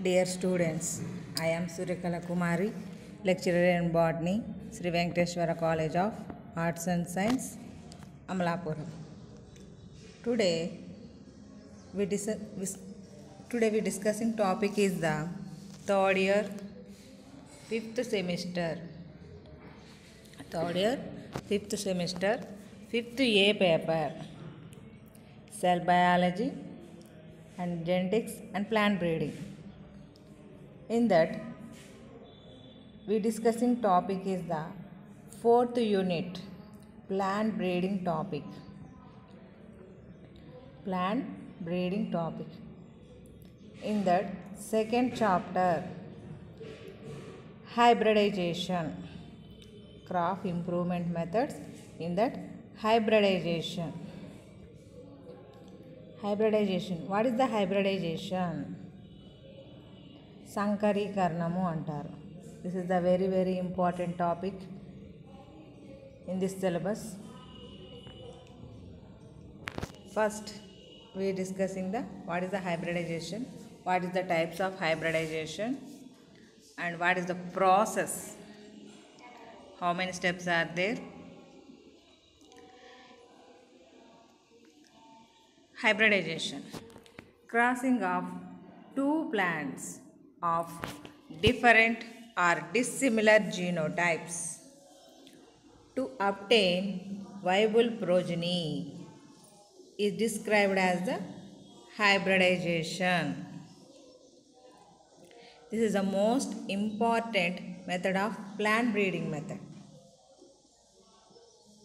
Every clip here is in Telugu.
Dear students, I am Suryakala Kumari, lecturer in botany, Sri Venkateshwara College of Arts and Science, Amalapuram. Today we discussing topic is the third year, fifth semester. Third year, fifth semester, fifth A paper, cell biology and genetics and plant breeding. In that, we discussing topic is the fourth unit, plant breeding topic. Plant breeding topic. In that, second chapter, hybridization, crop improvement methods. In that, hybridization. Hybridization. What is the hybridization? Sankarikaranam antaru. This is the very important topic in this syllabus. First, we are discussing what is the hybridization, what is the types of hybridization, and what is the process. How many steps are there? Hybridization. Crossing of two plants of different or dissimilar genotypes to obtain viable progeny is described as the hybridization. This is the most important method of plant breeding method.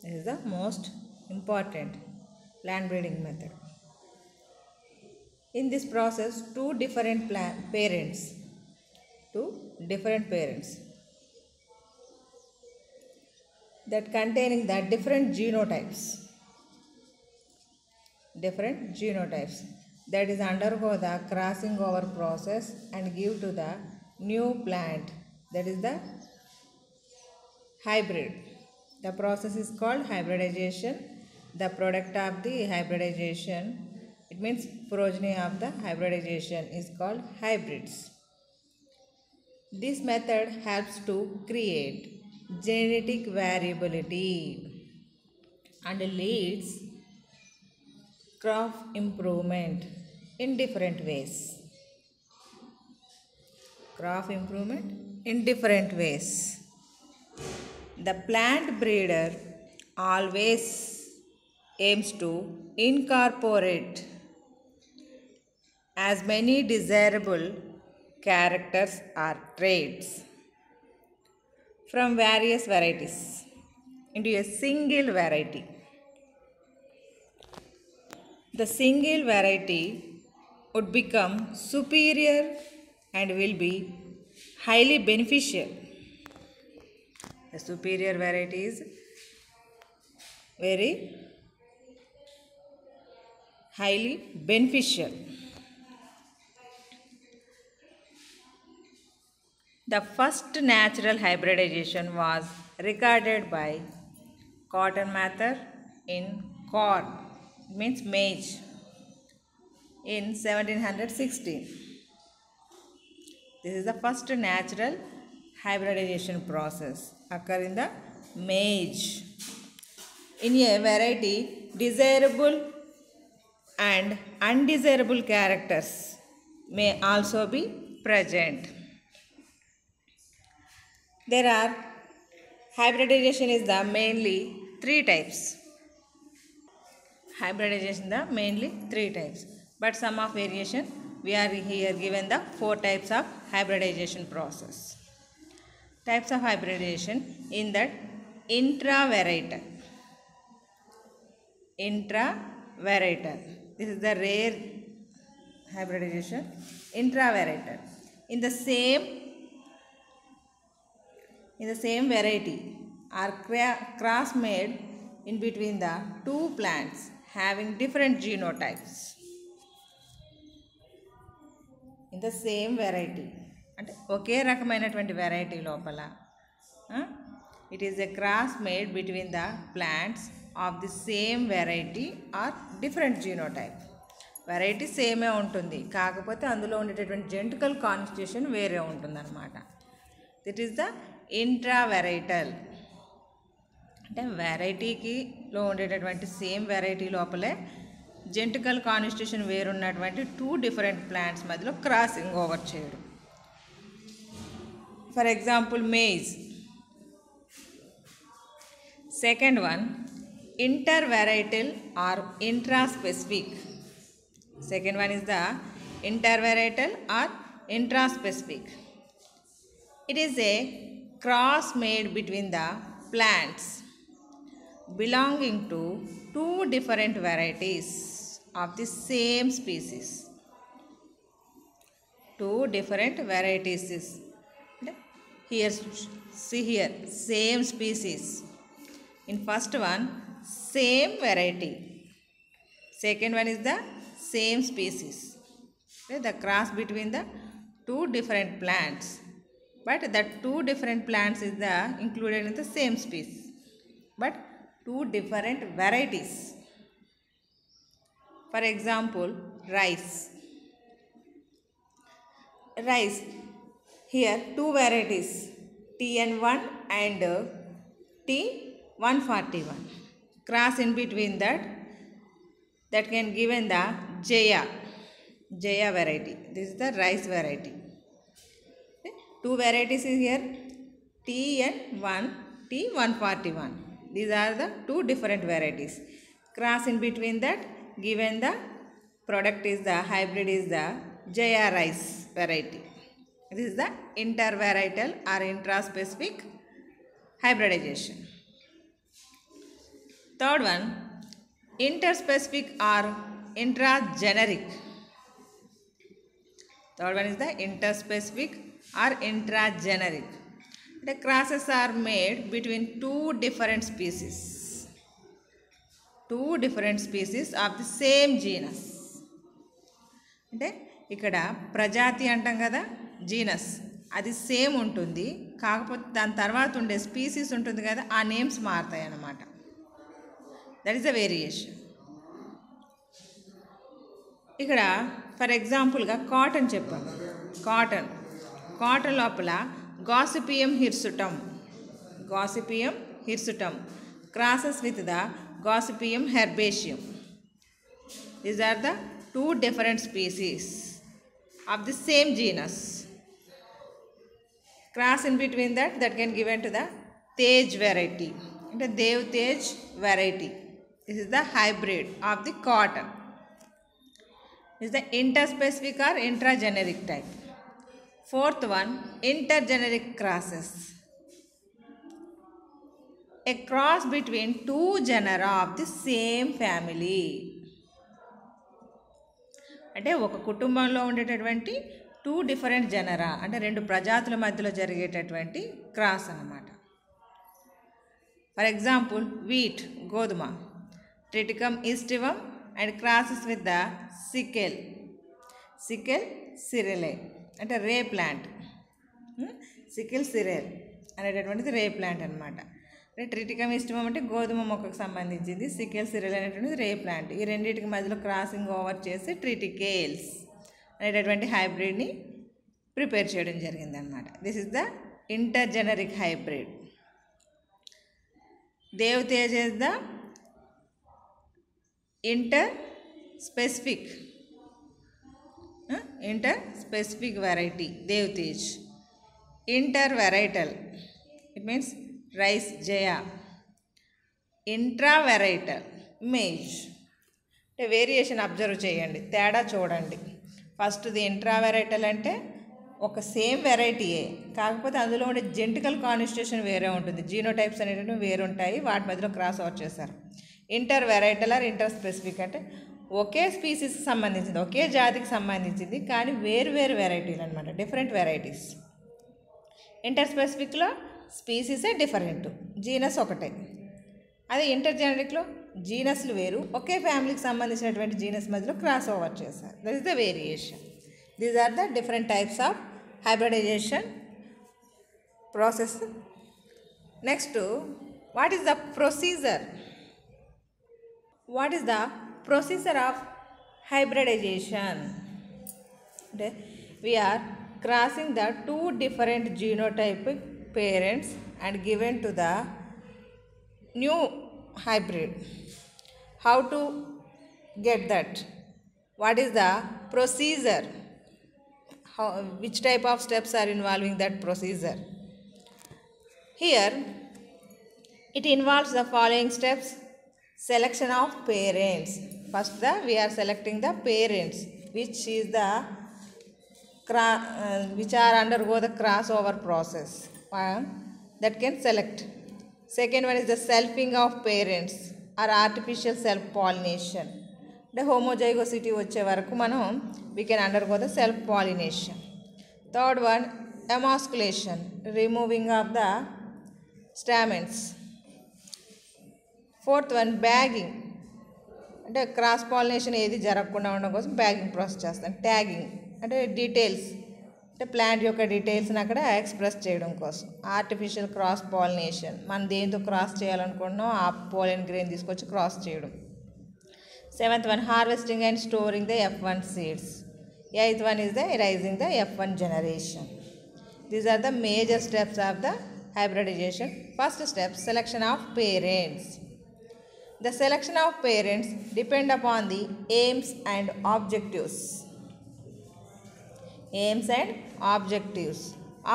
This is the most important plant breeding method. In this process, two different parents that containing the different genotypes that is undergo the crossing over process and give to the new plant, that is the hybrid. The process is called hybridization. The product of the hybridization, it means progeny of the hybridization, is called hybrids. This method helps to create genetic variability and leads crop improvement in different ways. Crop improvement in different ways. The plant breeder always aims to incorporate as many desirable characters or traits from various varieties into a single variety. The single variety would become superior and will be highly beneficial. The superior variety is very highly beneficial. The first natural hybridization was recorded by Cotton Mather in corn, means maize, in 1716. This is the first natural hybridization process occur in the maize. In a variety, desirable and undesirable characters may also be present. There are hybridization is the mainly three types. Hybridization the mainly three types, but some of variation we are here given the four types of hybridization process. Types of hybridization in that intravarietal. This is the rare hybridization. Intravarietal. In the same variety are cross made in between the two plants having different genotypes. In the same variety. అంటే ఒకే రకమైనటువంటి వెరైటీ లోపల it is a cross made between the plants of the same variety or different genotype. Variety సేమే ఉంటుంది, కాకపోతే అందులో ఉండేటటువంటి జెనెటికల్ కాన్స్టిట్యూషన్ వేరే ఉంటుందన్నమాట. That is the intravarietal. అంటే వెరైటీకిలో ఉండేటటువంటి సేమ్ వెరైటీ లోపలే జెనెటికల్ కాన్స్టిట్యూషన్ వేరున్నటువంటి 2 డిఫరెంట్ ప్లాంట్స్ మధ్యలో క్రాసింగ్ ఓవర్ చేయడం. For example maize. Second one intervarietal or intraspecific. Second one is the intervarietal or intraspecific. It is a cross made between the plants belonging to 2 different varieties of the same species. 2 different varieties is here, see here, same species. In first one, same variety. Second one is the same species. Okay, the cross between the 2 different plants. But the 2 different plants is the included in the same species. But 2 different varieties. For example, rice. Rice. Here 2 varieties, TN1 and T141. Cross in between that can given the Jaya variety. This is the rice variety. Okay. 2 varieties is here, TN1, T141. These are the 2 different varieties. Cross in between that given the product is the hybrid is the Jaya rice variety. This is the intervarietal or intraspecific hybridization. Third one, interspecific or intrageneric. Third one is the interspecific or intrageneric. The crosses are made between 2 different species. 2 different species of the same genus. అంటే ఇక్కడ ప్రజాతి అంటాం కదా, జీనస్ అది సేమ్ ఉంటుంది, కాకపోతే దాని తర్వాత ఉండే స్పీసీస్ ఉంటుంది కదా, ఆ నేమ్స్ మారుతాయి అన్నమాట. That is the variation. ఇక్కడ ఫర్ ఎగ్జాంపుల్గా కాటన్ చెప్పాను. కాటన్ లోపల Gossypium hirsutum crosses with the Gossypium herbaceum. These are the 2 different species of the same genus. Cross in between that can given to the Tej variety. The Dev Tej variety. This is the hybrid of the cotton. This is the interspecific or intrageneric type. Fourth one, intergeneric crosses. A cross between 2 genera of the same family. అంటే ఒక కుటుంబంలో ఉండేటటువంటి 2 డిఫరెంట్ జనరా, అంటే 2 ప్రజాతుల మధ్యలో జరిగేటటువంటి క్రాస్ అన్నమాట. ఫర్ ఎగ్జాంపుల్ వీట్, గోధుమ, Triticum aestivum and crosses with the Secale cereale, అంటే రే ప్లాంట్. సికెల్ సిరెల్ అనేటటువంటిది రే ప్లాంట్ అనమాట. అంటే ట్రిటికమ్ ఈస్టివం అంటే గోధుమ మొక్కకు సంబంధించింది, సికెల్ సిరెల్ అనేటువంటిది రే ప్లాంట్. ఈ రెండింటికి మధ్యలో క్రాసింగ్ ఓవర్ చేసి ట్రిటికేల్స్ అనేటటువంటి హైబ్రిడ్ని ప్రిపేర్ చేయడం జరిగిందనమాట. This is the intergeneric hybrid. Dev Tej is the interspecific variety, Dev Tej. Intervarietal, it means rice Jaya. Intravarietal, maize. Variation observe చేయండి, తేడా చూడండి. ఫస్ట్ది ఇంట్రావెరైటల్ అంటే ఒక సేమ్ వెరైటీయే, కాకపోతే అందులో ఉండే జెనెటికల్ కాన్స్టిట్యూషన్ వేరే ఉంటుంది, జీనోటైప్స్ అనేటివి వేరు ఉంటాయి, వాటి మధ్యలో క్రాస్ ఓవర్ చేశారు. ఇంటర్వెరైటల్ ఆర్ ఇంటర్స్పెసిఫిక్ అంటే ఒకే స్పీసీస్కి సంబంధించింది, ఒకే జాతికి సంబంధించింది, కానీ వేరు వేరు వెరైటీలు అనమాట, డిఫరెంట్ వెరైటీస్. ఇంటర్స్పెసిఫిక్లో స్పీసీసే డిఫరెంట్, జీనస్ ఒకటే. అదే ఇంటర్జెనరిక్లో జీనస్లు వేరు, ఒకే ఫ్యామిలీకి సంబంధించినటువంటి జీనస్ మధ్యలో క్రాస్ ఓవర్ చేశారు. That is the variation. These are the different types of hybridization process. Next, what is the procedure? What is the procedure of hybridization. We are crossing the two different genotypic parents and given to the new hybrid. How to get that? What is the procedure? Which type of steps are involving that procedure? Here it involves the following steps. Selection of parents. First we are selecting the parents which are undergo the crossover process that can select. Second one is the selfing of parents or artificial self pollination. The homozygosity వచ్చే వరకు మనం we can undergo the self pollination. Third one, emasculation, removing of the stamens. Fourth one, bagging, అంటే క్రాస్ పాలినేషన్ ఏది జరగకుండా ఉండడం కోసం బ్యాగింగ్ ప్రాసెస్ చేస్తాం. ట్యాగింగ్ అంటే డీటెయిల్స్, అంటే ప్లాంట్ యొక్క డీటెయిల్స్ని అక్కడ ఎక్స్ప్రెస్ చేయడం కోసం. ఆర్టిఫిషియల్ క్రాస్ పాలినేషన్, మనం దేంతో క్రాస్ చేయాలనుకుంటున్నాం ఆ పోలెన్ గ్రెయిన్ తీసుకొచ్చి క్రాస్ చేయడం. Seventh one, harvesting and storing the F1 seeds. Eighth one is the raising the F1 generation. These are the major steps of the hybridization. First step, selection of parents. The selection of parents depend upon the aims and objectives. Aims and objectives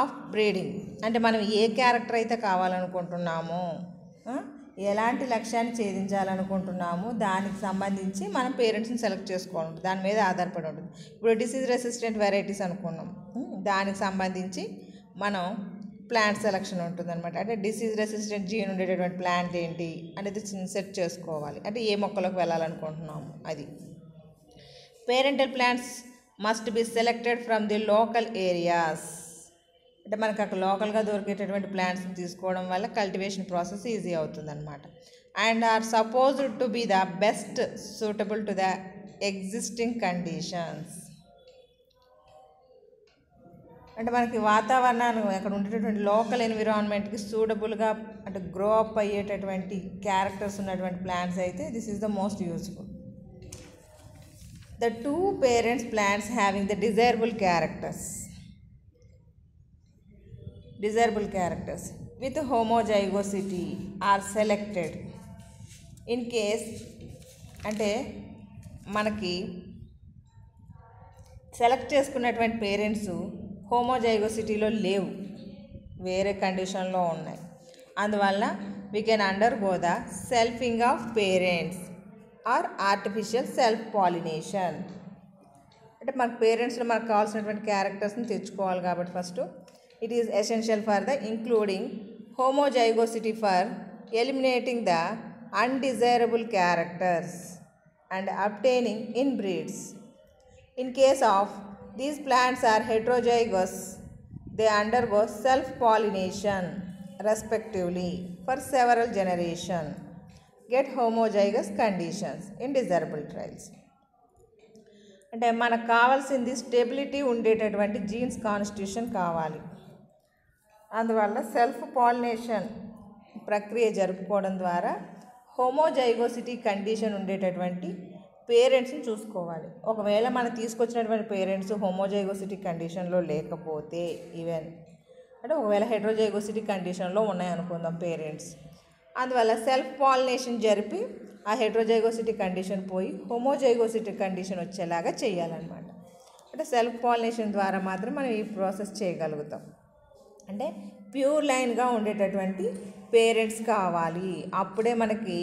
of breeding. అంటే మనం ఏ క్యారెక్టర్ అయితే కావాలనుకుంటున్నామో, ఎలాంటి లక్ష్యాన్ని ఛేదించాలనుకుంటున్నామో దానికి సంబంధించి మనం పేరెంట్స్ని సెలెక్ట్ చేసుకోవాలి. దాని మీద ఆధారపడి ఉంటుంది. ఇప్పుడు డిసీజ్ రెసిస్టెంట్ వెరైటీస్ అనుకున్నాం, దానికి సంబంధించి మనం ప్లాంట్ సెలక్షన్ ఉంటుందన్నమాట. అంటే డిసీజ్ రెసిస్టెంట్ జీన్ ఉండేటటువంటి ప్లాంట్ ఏంటి అనేది సెట్ చేసుకోవాలి. అంటే ఏ మొక్కలోకి వెళ్ళాలనుకుంటున్నాము అది. Parental plants must be selected from the local areas. అంటే మనకు అక్కడ లోకల్గా దొరికేటటువంటి ప్లాంట్స్ని తీసుకోవడం వల్ల కల్టివేషన్ ప్రాసెస్ ఈజీ అవుతుందన్నమాట. And are supposed to be the best suitable to the existing conditions. అంటే మనకి వాతావరణాన్ని అక్కడ ఉండేటటువంటి లోకల్ ఎన్విరాన్మెంట్కి సూటబుల్గా అంటే గ్రో అప్ అయ్యేటటువంటి క్యారెక్టర్స్ ఉన్నటువంటి ప్లాంట్స్ అయితే this is the most useful. The two parents plants having the desirable characters with homozygosity are selected. In case అంటే మనకి సెలెక్ట్ చేసుకున్నటువంటి పేరెంట్స్ హోమోజైగోసిటీలో లేవు, వేరే కండిషన్లో ఉన్నాయి. అందువల్ల we can undergo the selfing of parents or artificial self pollination. అంటే మనకు పేరెంట్స్లో మనకు కావాల్సినటువంటి క్యారెక్టర్స్ని తెచ్చుకోవాలి కాబట్టి first it is essential for the including homozygosity for eliminating the undesirable characters and obtaining inbreeds. In case of these plants are heterozygous, they undergo self-pollination respectively for several generations, get homozygous conditions in desirable trials. అంటే మనకు కావాల్సింది స్టెబిలిటీ ఉండేటటువంటి జీన్స్ కాన్స్టిట్యూషన్ కావాలి. అందువల్ల సెల్ఫ్ పాలినేషన్ ప్రక్రియ జరుపుకోవడం ద్వారా హోమోజైగోసిటీ కండిషన్ ఉండేటటువంటి పేరెంట్స్ని చూసుకోవాలి. ఒకవేళ మనం తీసుకొచ్చినటువంటి పేరెంట్స్ హోమోజైగోసిటీ కండిషన్లో లేకపోతే, ఈవెన్ అంటే ఒకవేళ హెట్రోజైగోసిటీ కండిషన్లో ఉన్నాయనుకుందాం పేరెంట్స్, అందువల్ల సెల్ఫ్ పాలినేషన్ జరిపి ఆ హెట్రోజైగోసిటీ కండిషన్ పోయి హోమోజైగోసిటీ కండిషన్ వచ్చేలాగా చేయాలన్నమాట. అంటే సెల్ఫ్ పాలినేషన్ ద్వారా మాత్రం మనం ఈ ప్రాసెస్ చేయగలుగుతాం. అంటే ప్యూర్ లైన్గా ఉండేటటువంటి పేరెంట్స్ కావాలి, అప్పుడే మనకి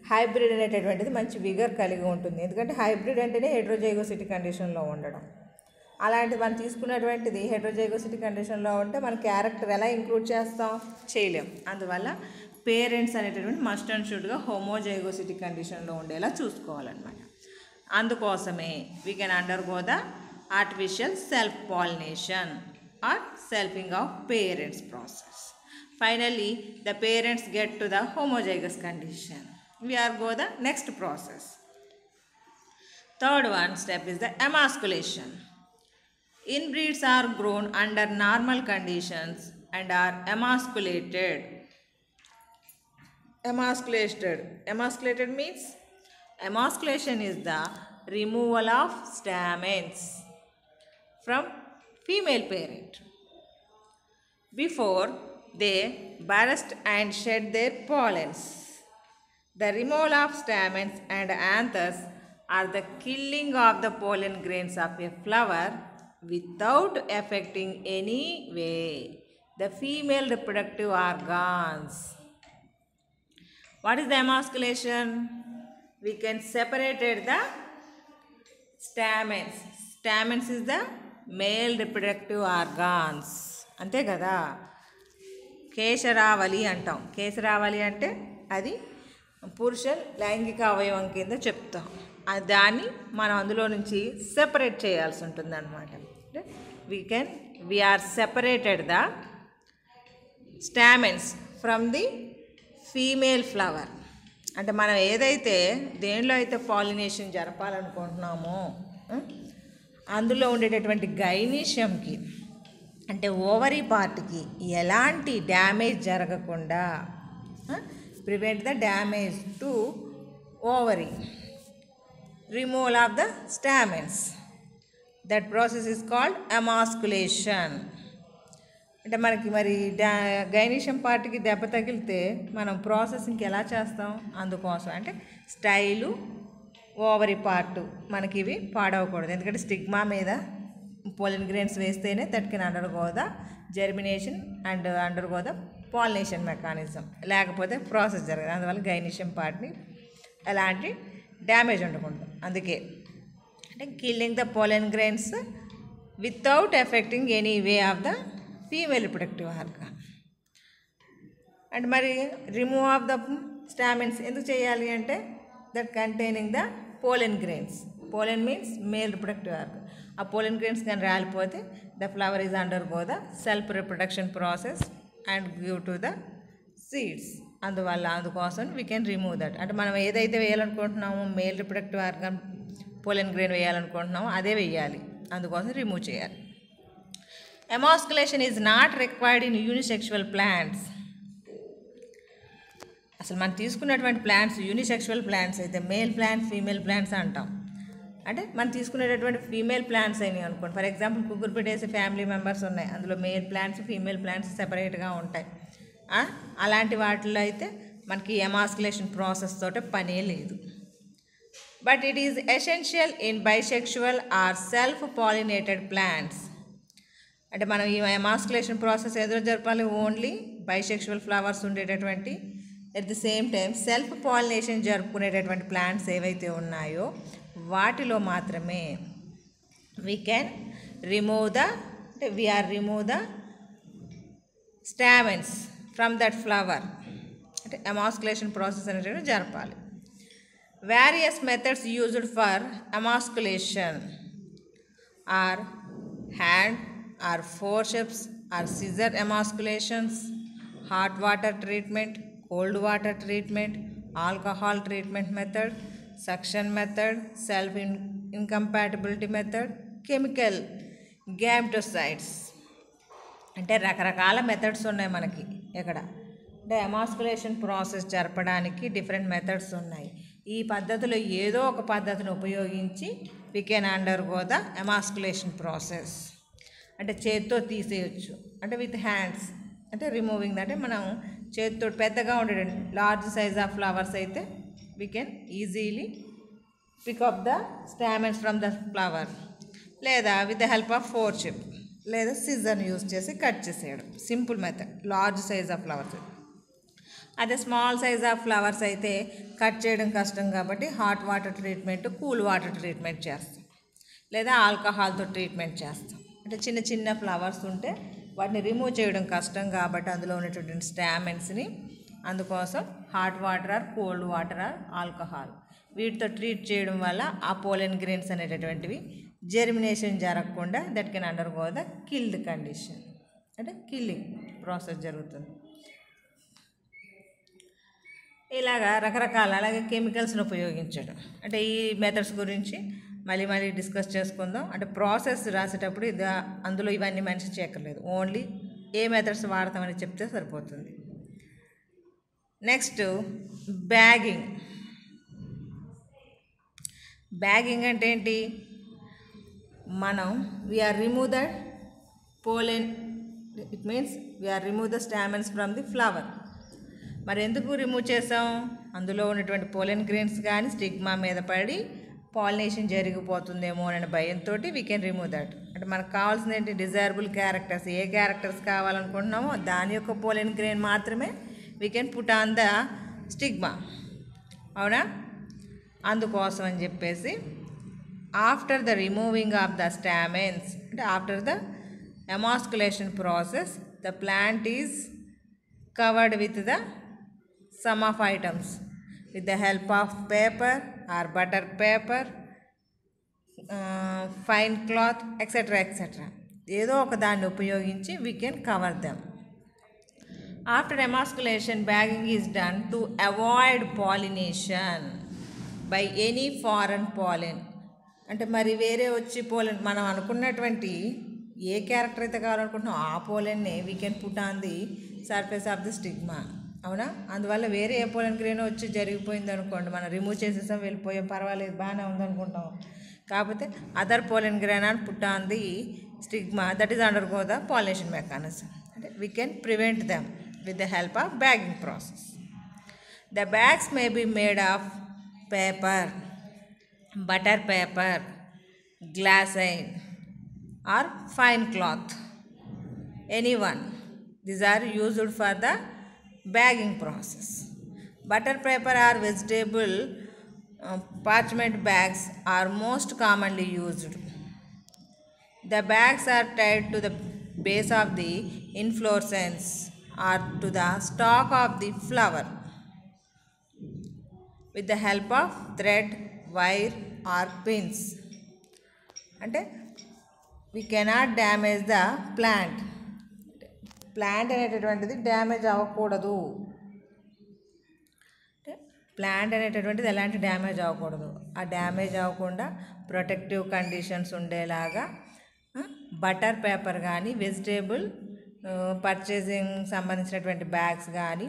హైబ్రిడ్ అనేటటువంటిది మంచి విగర్ కలిగి ఉంటుంది. ఎందుకంటే హైబ్రిడ్ అంటేనే హెట్రోజైగోసిటీ కండిషన్లో ఉండడం. అలాంటిది మనం తీసుకున్నటువంటిది హెట్రోజైగోసిటీ కండిషన్లో ఉంటే మన క్యారెక్టర్ ఎలా ఇంక్లూడ్ చేస్తాం, చేయలేం. అందువల్ల పేరెంట్స్ అనేటటువంటి మస్ట్ అండ్ షుడ్గా హోమోజైగోసిటీ కండిషన్లో ఉండేలా చూసుకోవాలన్నమాట. అందుకోసమే we can undergo the artificial self pollination or selfing of parents process. Finally, the parents get to the homozygous condition. We are go the next process. Third one step is the emasculation. Inbreeds are grown under normal conditions and are emasculated. Emasculated means emasculation is the removal of stamens from female parent before they burst and shed their pollens. The removal of stamens and anthers are the killing of the pollen grains of a flower without affecting any way the female reproductive organs. What is the emasculation? We can separate the stamens. Stamens is the male reproductive organs. అంతే కదా. కేశరావళి అంటాం. కేశరావళి అంటే అది పురుష లైంగిక అవయవం కింద చెప్తాం. దాన్ని మనం అందులో నుంచి సెపరేట్ చేయాల్సి ఉంటుంది అనమాట. we are separated the stamens from the female flower. అంటే మనం ఏదైతే దేనిలో అయితే పాలినేషన్ జరపాలనుకుంటున్నామో అందులో ఉండేటటువంటి గైనీషియంకి అంటే ఓవరీ పార్ట్కి ఎలాంటి డ్యామేజ్ జరగకుండా prevent the damage to ovary, removal of the stamens. That process is called emasculation. అంటే మనకి మరి గైనీషియం పార్ట్కి దెబ్బ తగిలితే మనం ప్రాసెసింగ్కి ఎలా చేస్తాం? అందుకోసం అంటే స్టైలు ఓవరీ పార్ట్ మనకి ఇవి పాడవకూడదు. ఎందుకంటే స్టిగ్మా మీద పోలిన్ గ్రెయిన్స్ వేస్తేనే that can undergo the germination and undergo the pollination mechanism. లేకపోతే ప్రాసెస్ జరగదు. అందువల్ల గైనీషియం పార్ట్ని ఎలాంటి డ్యామేజ్ ఉండకూడదు. అందుకే అంటే killing the pollen grains without affecting any way of the female reproductive organ. And మరి రిమూవ్ ఆఫ్ ద స్టామెన్స్ ఎందుకు చేయాలి అంటే that containing the pollen grains. Pollen means male reproductive organ. ఆ పోలెన్ గ్రెయిన్స్ కానీ రాలిపోతే the flower is undergo the self reproduction process and give to the seeds. అందుకోసం వీ కెన్ రిమూవ్ దట్. అంటే మనం ఏదైతే వేయాలనుకుంటున్నామో male reproductive organ pollen grain వేయాలనుకుంటున్నామో అదే వేయాలి. అందుకోసం రిమూవ్ చేయాలి. Emasculation is not required in unisexual plants. అసలు మనం తీసుకున్నటువంటి ప్లాంట్స్ యూనిసెక్షువల్ ప్లాంట్స్ అయితే మేల్ ప్లాంట్స్ ఫీమేల్ ప్లాంట్స్ అంటాం. అంటే మనం తీసుకునేటటువంటి ఫీమేల్ ప్లాంట్స్ అయినాయి అనుకోండి. For example cucurbitaceae family members ఉన్నాయి. అందులో మేల్ ప్లాంట్స్ ఫీమేల్ ప్లాంట్స్ సెపరేట్గా ఉంటాయి. అలాంటి వాటిల్లో అయితే మనకి ఎమాస్కులేషన్ ప్రాసెస్ తోటే పనే లేదు. But it is essential in bisexual or self pollinated plants. అంటే మనం ఈ ఎమాస్కులేషన్ ప్రాసెస్ ఎదురు జరపాలి ఓన్లీ బైసెక్షువల్ ఫ్లవర్స్ ఉండేటటువంటి at the same time self pollination జరుపుకునేటటువంటి ప్లాంట్స్ ఏవైతే ఉన్నాయో వాటిలో మాత్రమే we can remove the stamens from that flower. అంటే ఎమాస్కులేషన్ ప్రాసెస్ అనేటువంటి జరపాలి. Various methods used for emasculation are hand or forceps or scissor emasculations, hot water treatment, cold water treatment, alcohol treatment method, suction method, self incompatibility method, chemical gameticides. అంటే రకరకాల మెథడ్స్ ఉన్నాయి మనకి ఇక్కడ. అంటే ఎమాస్కులేషన్ ప్రాసెస్ జరపడానికి డిఫరెంట్ మెథడ్స్ ఉన్నాయి. ఈ పద్ధతిలో ఏదో ఒక పద్ధతిని ఉపయోగించి we can undergo the emasculation process. అంటే చేతితో తీసేయచ్చు. అంటే విత్ హ్యాండ్స్ అంటే రిమూవింగ్. అంటే మనం చేతితో పెద్దగా ఉండే లార్జ్ సైజ్ ఆఫ్ ఫ్లవర్స్ అయితే we can easily pick up the stamens from the flower. లేదా with the help of forcep లేదా సిజర్ని యూజ్ చేసి కట్ చేసేయడం. Simple method large size of flowers. అదే స్మాల్ సైజ్ ఆఫ్ ఫ్లవర్స్ అయితే కట్ చేయడం కష్టం కాబట్టి hot water treatment, cool water treatment చేస్తాం. లేదా ఆల్కహాల్తో ట్రీట్మెంట్ చేస్తాం. అంటే చిన్న చిన్న ఫ్లవర్స్ ఉంటే వాటిని రిమూవ్ చేయడం కష్టం కాబట్టి అందులో ఉన్నటువంటి స్టామెన్స్ని అందుకోసం hot water or cold water or alcohol వీటితో ట్రీట్ చేయడం వల్ల ఆ పోలెన్ గ్రెయిన్స్ అనేటటువంటివి జెర్మినేషన్ జరగకుండా that can undergo the killed condition. అంటే కిల్లింగ్ ప్రాసెస్ జరుగుతుంది. ఇలాగా రకరకాల అలాగే కెమికల్స్ని ఉపయోగించడం. అంటే ఈ మెథడ్స్ గురించి మళ్ళీ డిస్కస్ చేసుకుందాం. అంటే ప్రాసెస్ రాసేటప్పుడు అందులో ఇవన్నీ మెన్షన్ చేయక్కర్లేదు. ఓన్లీ ఏ మెథడ్స్ వాడతామని చెప్తే సరిపోతుంది. Next bagging. బ్యాగింగ్ అంటే ఏంటి? మనం we are remove the pollen, it means we are remove the stamens from the flower. మరి ఎందుకు రిమూవ్ చేసాం? అందులో ఉన్నటువంటి పోలెన్ గ్రెయిన్స్ కానీ స్టిగ్మా మీద పడి పాలినేషన్ జరిగిపోతుందేమో అనే భయంతో వీ కెన్ రిమూవ్ దట్. అంటే మనకు కావాల్సింది ఏంటి? Desirable characters. ఏ క్యారెక్టర్స్ కావాలనుకుంటున్నామో దాని యొక్క పోలెన్ గ్రెయిన్ మాత్రమే we can put on the stigma. అవునా? అందుకోసం అని చెప్పేసి after the removing of the stamens, అంటే after the emasculation process, the plant is covered with the sum of items with the help of paper or butter paper, fine cloth, etc. etc. ఏదో ఒక దాన్ని ఉపయోగించి we can cover them. After emasculation, bagging is done to avoid pollination by any foreign pollen. అంటే మరి వేరే వచ్చి పోలెన్, మనం అనుకున్నటువంటి ఏ క్యారెక్టర్ అయితే కావాలనుకుంటున్నాం ఆ పోలెన్ని we can put on the surface of the stigma. అవునా? అందువల్ల వేరే ఏ పోలెన్ గ్రెయిన్ వచ్చి జరిగిపోయింది అనుకోండి, మనం రిమూవ్ చేసేసాం, వెళ్ళిపోయాం, పర్వాలేదు, బాగానే ఉందనుకుంటాం. కాకపోతే other pollen grain on put on the stigma, that is undergo the pollination mechanism. అంటే we can prevent them with the help of bagging process. The bags may be made of paper, butter paper, glassine or fine cloth, any one. These are used for the bagging process. Butter paper or vegetable parchment bags are most commonly used. The bags are tied to the base of the inflorescence or to the stalk of the flower with the help of thread, wire or pins. అంటే we cannot damage the plant. Plant అనేటటువంటిది డ్యామేజ్ అవ్వకూడదు. అంటే ప్లాంట్ అనేటటువంటిది ఎలాంటి డ్యామేజ్ అవ్వకూడదు. ఆ డ్యామేజ్ అవ్వకుండా ప్రొటెక్టివ్ కండిషన్స్ ఉండేలాగా బటర్ పేపర్ కానీ, వెజిటేబుల్ పర్చేసింగ్ సంబంధించినటువంటి బ్యాగ్స్ కానీ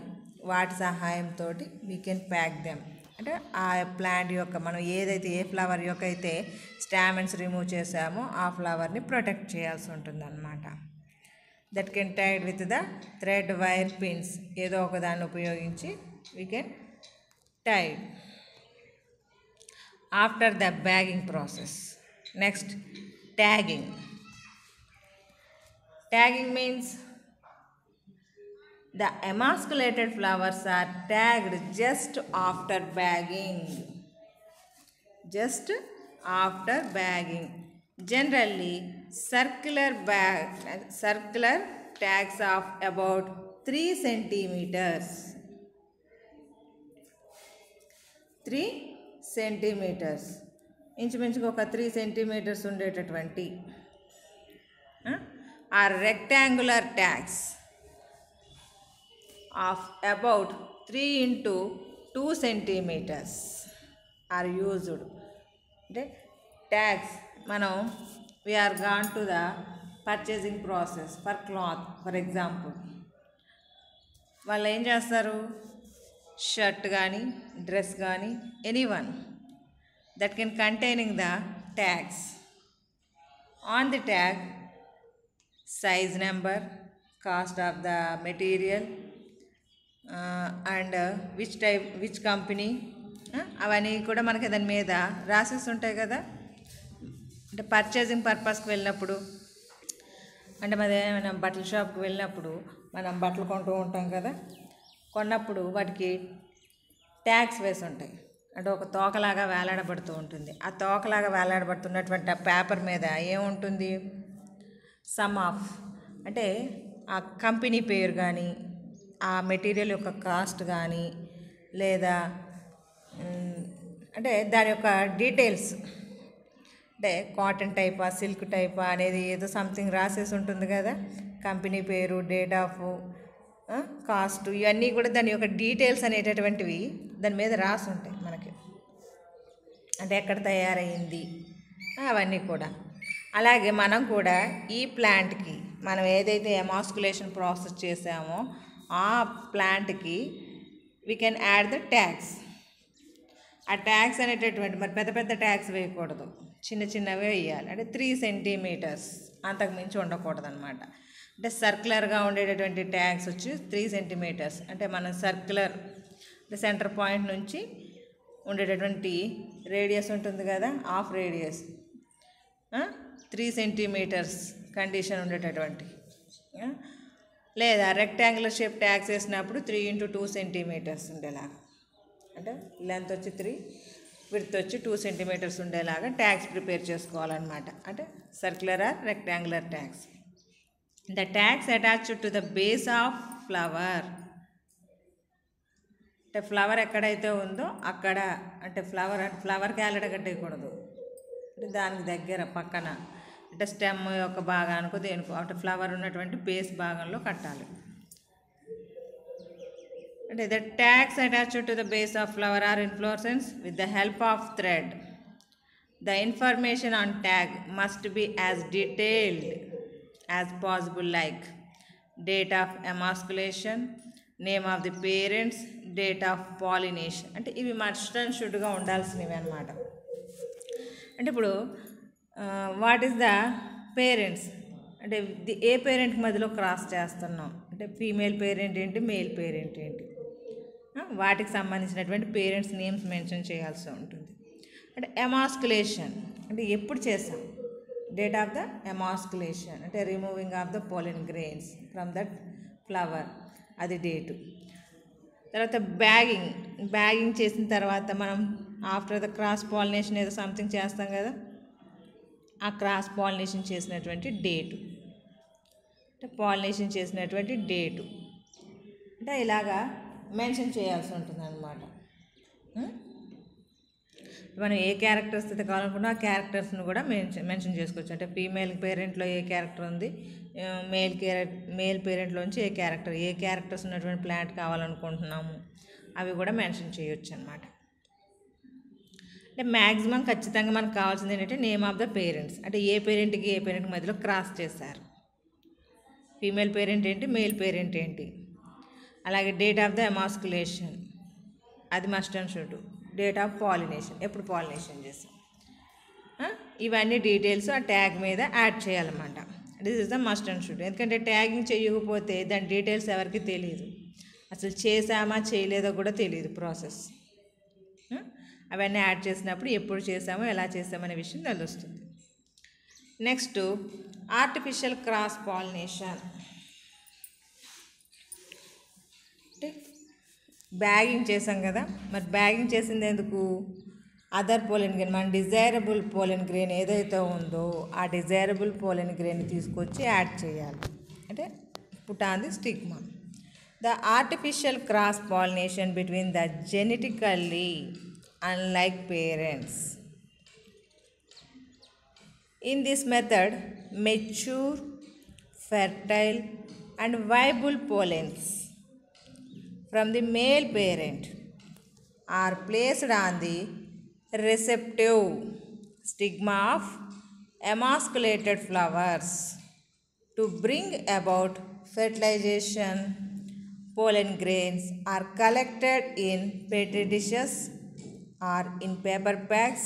వాటి సహాయంతో వీ కెన్ ప్యాక్ దెమ్. అంటే ఆ ప్లాంట్ యొక్క మనం ఏదైతే ఏ ఫ్లవర్ యొక్క అయితే స్టామెన్స్ రిమూవ్ చేసామో ఆ ఫ్లవర్ని ప్రొటెక్ట్ చేయాల్సి ఉంటుంది అన్నమాట. That can tied with the thread, wire, pins, ఏదో ఒక దాన్ని ఉపయోగించి we can tied. After the bagging process, next tagging. Tagging means the emasculated flowers are tagged just after bagging. Just after bagging. Generally, circular tags of about 3 centimeters. 3 centimeters. ఇంచుమించుగా ఒక 3 centimeters ఉండేటటువంటి are rectangular tags of about 3 into 2 centimeters are used. అంటే ట్యాగ్స్ మనం we are gone to the purchasing process for cloth, for example. వాళ్ళు ఏం చేస్తారు? షర్ట్ కానీ, డ్రెస్ కానీ, any one that can containing the tags. On the tag, size number, cost of the material, and which company, అవన్నీ కూడా మనకి దాని మీద రాసేసి ఉంటాయి కదా. అంటే పర్చేసింగ్ పర్పస్కి వెళ్ళినప్పుడు, అంటే మరి ఏమైనా బట్టల షాప్కి వెళ్ళినప్పుడు మనం బట్టలు కొంటూ ఉంటాం కదా, కొన్నప్పుడు వాటికి ట్యాగ్స్ వేసి ఉంటాయి. అంటే ఒక తోకలాగా వేలాడబడుతూ ఉంటుంది. ఆ తోకలాగా వేలాడబడుతున్నటువంటి ఆ పేపర్ మీద ఏముంటుంది? సమ్ ఆఫ్, అంటే ఆ కంపెనీ పేరు కానీ, ఆ మెటీరియల్ యొక్క కాస్ట్ కానీ, లేదా అంటే దాని యొక్క డీటెయిల్స్, అంటే కాటన్ టైపా, సిల్క్ టైపా అనేది ఏదో సంథింగ్ రాసేసి ఉంటుంది కదా. కంపెనీ పేరు, డేట్ ఆఫ్, కాస్ట్, ఇవన్నీ కూడా దాని యొక్క డీటెయిల్స్ అనేటటువంటివి దాని మీద రాసి ఉంటాయి మనకి. అంటే ఎక్కడ తయారయ్యింది అవన్నీ కూడా. అలాగే మనం కూడా ఈ ప్లాంట్కి మనం ఏదైతే ఎమాస్కులేషన్ ప్రాసెస్ చేసామో ఆ ప్లాంట్కి we can add the tags. ఆ ట్యాగ్స్ అనేటటువంటి మరి పెద్ద పెద్ద ట్యాగ్స్ వేయకూడదు, చిన్న చిన్నవే వేయాలి. అంటే 3 సెంటీమీటర్స్ అంతకు మించి ఉండకూడదు అనమాట. అంటే సర్క్యులర్గా ఉండేటటువంటి ట్యాగ్స్ వచ్చి 3 సెంటీమీటర్స్. అంటే మన సర్క్యులర్ అంటే సెంటర్ పాయింట్ నుంచి ఉండేటటువంటి రేడియస్ ఉంటుంది కదా, హాఫ్ రేడియస్ 3 సెంటీమీటర్స్ కండిషన్ ఉండేటటువంటి. లేదా రెక్టాంగులర్ షేప్ ట్యాగ్స్ వేసినప్పుడు 3 × 2 సెంటీమీటర్స్ ఉండేలాగా, అంటే లెంత్ వచ్చి 3, విడ్త్ వచ్చి 2 సెంటీమీటర్స్ ఉండేలాగా ట్యాగ్స్ ప్రిపేర్ చేసుకోవాలన్నమాట. అంటే circular or rectangular tags. The tags attached to the base of flower. అంటే ఫ్లవర్ ఎక్కడైతే ఉందో అక్కడ, అంటే ఫ్లవర్కి ఏలడ కట్టేయకూడదు, అంటే దానికి దగ్గర పక్కన, అంటే స్టెమ్ యొక్క భాగానికో దేనికో, అంటే ఫ్లవర్ ఉన్నటువంటి బేస్ భాగంలో కట్టాలి. అంటే the tags attached to the base of flower or inflorescence with the help of thread. The information on tag must be as detailed as possible, like date of emasculation, name of the parents, date of pollination. అంటే ఇవి మస్ట్ అండ్ షుడ్గా ఉండాల్సినవి అన్నమాట. అంటే ఇప్పుడు వాట్ ఈస్ ద పేరెంట్స్, అంటే ఏ పేరెంట్కి మధ్యలో క్రాస్ చేస్తున్నాం, అంటే ఫీమేల్ పేరెంట్ ఏంటి, మేల్ పేరెంట్ ఏంటి, వాటికి సంబంధించినటువంటి పేరెంట్స్ నేమ్స్ మెన్షన్ చేయాల్సి ఉంటుంది. అంటే ఎమాస్కులేషన్ అంటే ఎప్పుడు చేస్తాం, డేట్ ఆఫ్ ద ఎమాస్కులేషన్ అంటే removing of the pollen grains from that flower, అది డేటు. తర్వాత బ్యాగింగ్ చేసిన తర్వాత మనం ఆఫ్టర్ ద క్రాస్ పాలినేషన్ ఏదో సంథింగ్ చేస్తాం కదా, ఆ క్రాస్ పాలినేషన్ చేసినటువంటి డేటు, అంటే పాలినేషన్ చేసినటువంటి డేటు, అంటే ఇలాగా మెన్షన్ చేయాల్సి ఉంటుంది అన్నమాట. మనం ఏ క్యారెక్టర్స్ అయితే కావాలనుకున్నా ఆ క్యారెక్టర్స్ను కూడా మెన్షన్ చేసుకోవచ్చు. అంటే ఫీమేల్ పేరెంట్లో ఏ క్యారెక్టర్ ఉంది, మేల్ పేరెంట్లోంచి ఏ క్యారెక్టర్స్ ఉన్నటువంటి ప్లాంట్ కావాలనుకుంటున్నాము అవి కూడా మెన్షన్ చేయొచ్చు అన్నమాట. అంటే మ్యాక్సిమం ఖచ్చితంగా మనకు కావాల్సింది ఏంటంటే నేమ్ ఆఫ్ ద పేరెంట్స్, అంటే ఏ పేరెంట్కి మధ్యలో క్రాస్ చేశారు, ఫీమేల్ పేరెంట్ ఏంటి, మేల్ పేరెంట్ ఏంటి, అలాగే డేట్ ఆఫ్ ద ఎమాస్కులేషన్ అది must and should, date of pollination ఎప్పుడు పాలినేషన్ చేస్తాం, ఇవన్నీ డీటెయిల్స్ ఆ ట్యాగ్ మీద యాడ్ చేయాలన్నమాట. This is the must and should. ఎందుకంటే ట్యాగింగ్ చేయకపోతే దాని డీటెయిల్స్ ఎవరికి తెలియదు, అసలు చేసామా చేయలేదో కూడా తెలియదు ప్రాసెస్. అవన్నీ యాడ్ చేసినప్పుడు ఎప్పుడు చేసామో ఎలా చేసామనే విషయం తెలుస్తుంది. Next artificial cross pollination. అంటే బ్యాగింగ్ చేసాం కదా, మరి బ్యాగింగ్ చేసింది ఎందుకు, అదర్ పోలెన్ గ్రెయిన్, మన డిజైరబుల్ పోలెన్ గ్రెయిన్ ఏదైతే ఉందో ఆ డిజైరబుల్ పోలెన్ గ్రెయిన్ తీసుకొచ్చి యాడ్ చేయాలి, అంటే put on the stigma. The artificial cross pollination between the genetically unlike parents. In this method, mature, fertile and viable pollens from the male parent are placed on the receptive stigma of emasculated flowers to bring about fertilization. Pollen grains are collected in petri dishes or in paper bags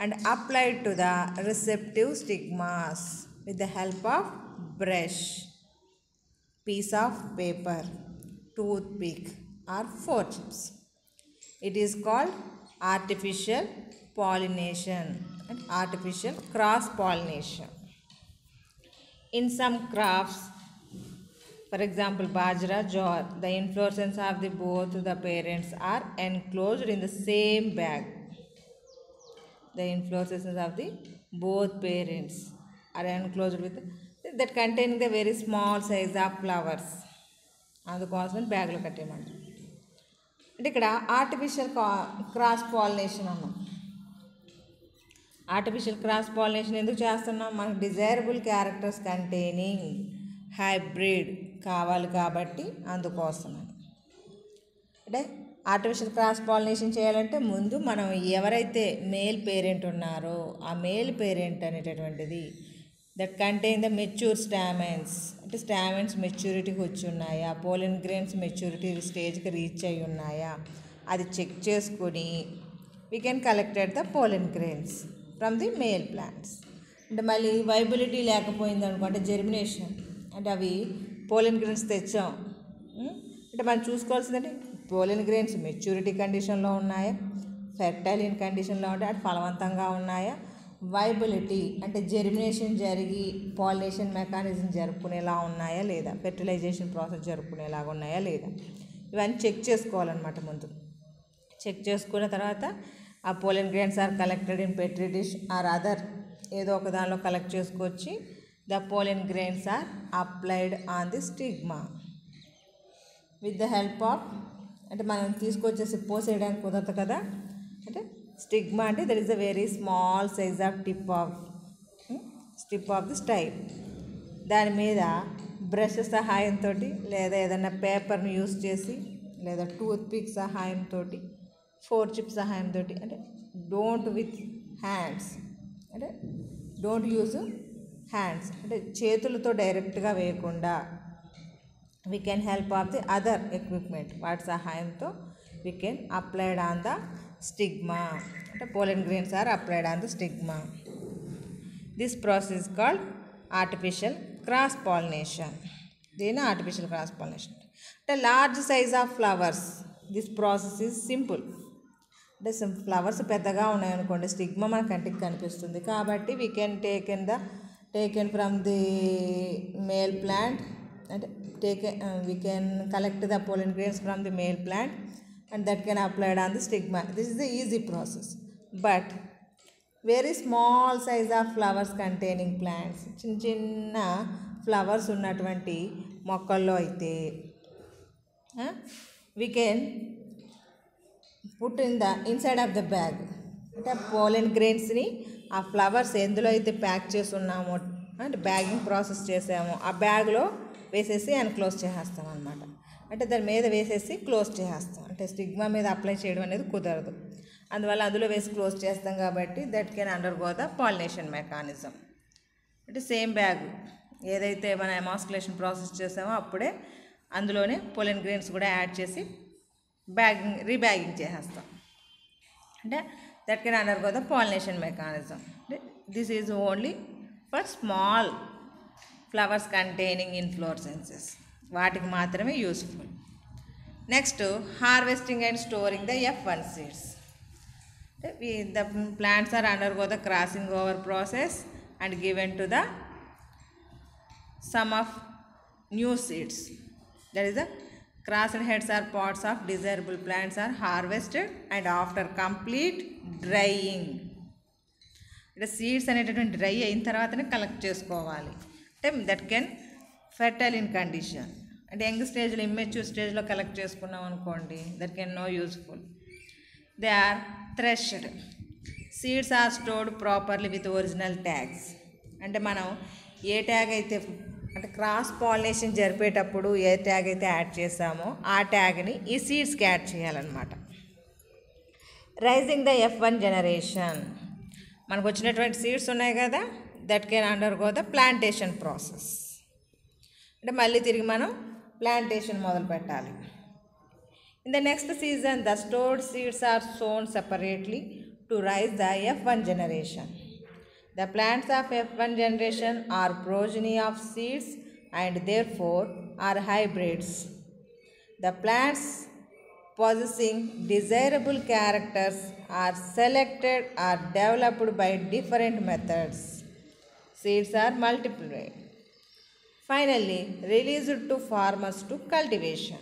and applied to the receptive stigmas with the help of brush, piece of paper, toothpick or forceps. It is called artificial pollination and artificial cross pollination. In some crops, for example bajra, jowar, the inflorescence of the both the parents are enclosed in the same bag. The inflorescences of the both parents are enclosed with that containing the very small size of flowers. అందుకోసం బ్యాగ్లో కట్టేయమంట. అంటే ఇక్కడ ఆర్టిఫిషియల్ క్రాస్ పాలినేషన్ అన్నాం. ఆర్టిఫిషియల్ క్రాస్ పాలినేషన్ ఎందుకు చేస్తున్నాం, మనకు డిజైరబుల్ క్యారెక్టర్స్ కంటైనింగ్ హైబ్రిడ్ కావాలి కాబట్టి అందుకోసం. అంటే ఆర్టిఫిషియల్ క్రాస్ పాలినేషన్ చేయాలంటే ముందు మనం ఎవరైతే మేల్ పేరెంట్ ఉన్నారో ఆ మేల్ పేరెంట్ అనేటటువంటిది దట్ కంటైన్ ద మెచ్యూర్ స్టామెన్స్, అంటే స్టామెన్స్ మెచ్యూరిటీకి వచ్చి ఉన్నాయా, పోలెన్ గ్రెయిన్స్ మెచ్యూరిటీ స్టేజ్కి రీచ్ అయి ఉన్నాయా అది చెక్ చేసుకొని we can collected the pollen grains from the male plants. అంటే మళ్ళీ వైబిలిటీ లేకపోయింది అనుకో, అంటే జెర్మినేషన్, అంటే అవి పోలెన్ గ్రెయిన్స్ తెచ్చాం అంటే మనం చూసుకోవాల్సిందంటే పోలెన్ గ్రెయిన్స్ మెచ్యూరిటీ కండిషన్లో ఉన్నాయా, ఫెర్టైల్ ఇన్ కండిషన్లో ఉంటాయి, అంటే ఫలవంతంగా ఉన్నాయా, వైబిలిటీ అంటే జెర్మినేషన్ జరిగి పాలినేషన్ మెకానిజం జరుపుకునేలా ఉన్నాయా లేదా, ఫెర్టిలైజేషన్ ప్రాసెస్ జరుపుకునేలాగా ఉన్నాయా లేదా, ఇవన్నీ చెక్ చేసుకోవాలన్నమాట. ముందు చెక్ చేసుకున్న తర్వాత ఆ pollen grains are collected in petri dish or other ఏదో ఒక దానిలో కలెక్ట్ చేసుకొచ్చి the pollen grains are applied on the stigma with the help of, అంటే మనం తీసుకొచ్చేసి పోసేయడానికి కుదరదు కదా, అంటే స్టిగ్మా అంటే that is the very small size of tip of the style. దాని మీద బ్రష్ సహాయంతో లేదా ఏదైనా పేపర్ని యూస్ చేసి లేదా టూత్ పిక్ సహాయంతో, ఫోర్ చిప్ సహాయంతో, అంటే డోంట్ విత్ హ్యాండ్స్, అంటే డోంట్ యూజ్ హ్యాండ్స్, అంటే చేతులతో డైరెక్ట్గా వేయకుండా we can help of the other equipment, వాటి సహాయంతో we can applied on the stigma, అంటే pollen grains are applied on the stigma. This process is called artificial cross pollination. దీని artificial cross pollination. అంటే large size of flowers, this process is simple. అంటే ఫ్లవర్స్ పెద్దగా ఉన్నాయనుకోండి, స్టిగ్మా మన కంటికి కనిపిస్తుంది కాబట్టి we can taken from the male plant, and we can collect the pollen grains from the male plant and that can applied on the stigma. This is the easy process. But very small size of flowers containing plants, చిన్న ఫ్లవర్స్ ఉన్నటువంటి మొక్కల్లో అయితే we can put in the inside of the bag, అంటే పోలెన్ గ్రెయిన్స్ని ఆ ఫ్లవర్స్ ఎందులో అయితే ప్యాక్ చేసి ఉన్నామో అంటే బ్యాగింగ్ ప్రాసెస్ చేసామో ఆ బ్యాగ్లో వేసేసి క్లోజ్ చేసేస్తాం అనమాట. అంటే దాని మీద వేసేసి క్లోజ్ చేసేస్తాం, అంటే స్టిగ్మా మీద అప్లై చేయడం అనేది కుదరదు, అందువల్ల అందులో వేసి క్లోజ్ చేస్తాం కాబట్టి that can undergo the pollination mechanism. అంటే సేమ్ బ్యాగ్ ఏదైతే మన ఎమాస్కులేషన్ ప్రాసెస్ చేసామో అప్పుడే అందులోనే పోలెన్ గ్రెయిన్స్ కూడా యాడ్ చేసి రీబ్యాగింగ్ చేసేస్తాం, అంటే that can undergo the pollination mechanism. This is only for small flowers containing inflorescences, వాటికి మాత్రమే useful. Next harvesting and storing the F1 seeds. The plants are undergo the crossing over process and given to the some of new seeds. That is the crossed heads or pods of desirable plants are harvested and after complete drying, అంటే సీడ్స్ అనేటటువంటి డ్రై అయిన తర్వాతనే కలెక్ట్ చేసుకోవాలి. అంటే that can fertile in condition, అంటే యంగ్ స్టేజ్లో ఇమ్మెచ్యూర్ స్టేజ్లో కలెక్ట్ చేసుకున్నాం అనుకోండి that can no useful. They are threshed. Seeds are stored properly with original tags, అంటే మనం ఏ ట్యాగ్ అయితే అంటే క్రాస్ పాలినేషన్ జరిపేటప్పుడు ఏ ట్యాగ్ అయితే యాడ్ చేసామో ఆ ట్యాగ్ని ఈ సీడ్స్కి యాడ్ చేయాలన్నమాట. రైజింగ్ ద F1 జనరేషన్, మనకు వచ్చినటువంటి సీడ్స్ ఉన్నాయి కదా, that can undergo the plantation process, అంటే మళ్ళీ తిరిగి మనం ప్లాంటేషన్ మొదలు పెట్టాలి. In the next season the stored seeds are sown separately to raise the F1 generation. The plants of F1 generation are progeny of seeds and therefore are hybrids. The plants possessing desirable characters are selected or developed by different methods. Seeds are multiplied. Finally, released to farmers to cultivation.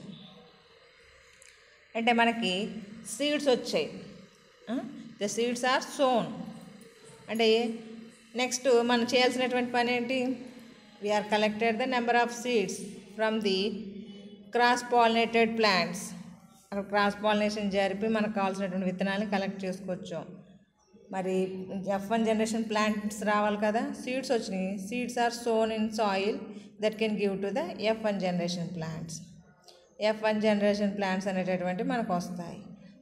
అంటే మనకి సీడ్స్ వచ్చాయి, ద సీడ్స్ ఆర్ సోన్. అంటే నెక్స్ట్ మనం చేయాల్సినటువంటి పని ఏంటి, we are collected the number of seeds from the cross pollinated plants. అక్కడ క్రాస్ పాలినేషన్ జరిపి మనకు కావాల్సినటువంటి విత్తనాలను కలెక్ట్ చేసుకోవచ్చు. మరి F1 జనరేషన్ ప్లాంట్స్ రావాలి కదా, సీడ్స్ వచ్చినాయి. Seeds are sown in soil that can give to the F1 generation plants. F1 generation plants అనేటటువంటి మనకు వస్తాయి.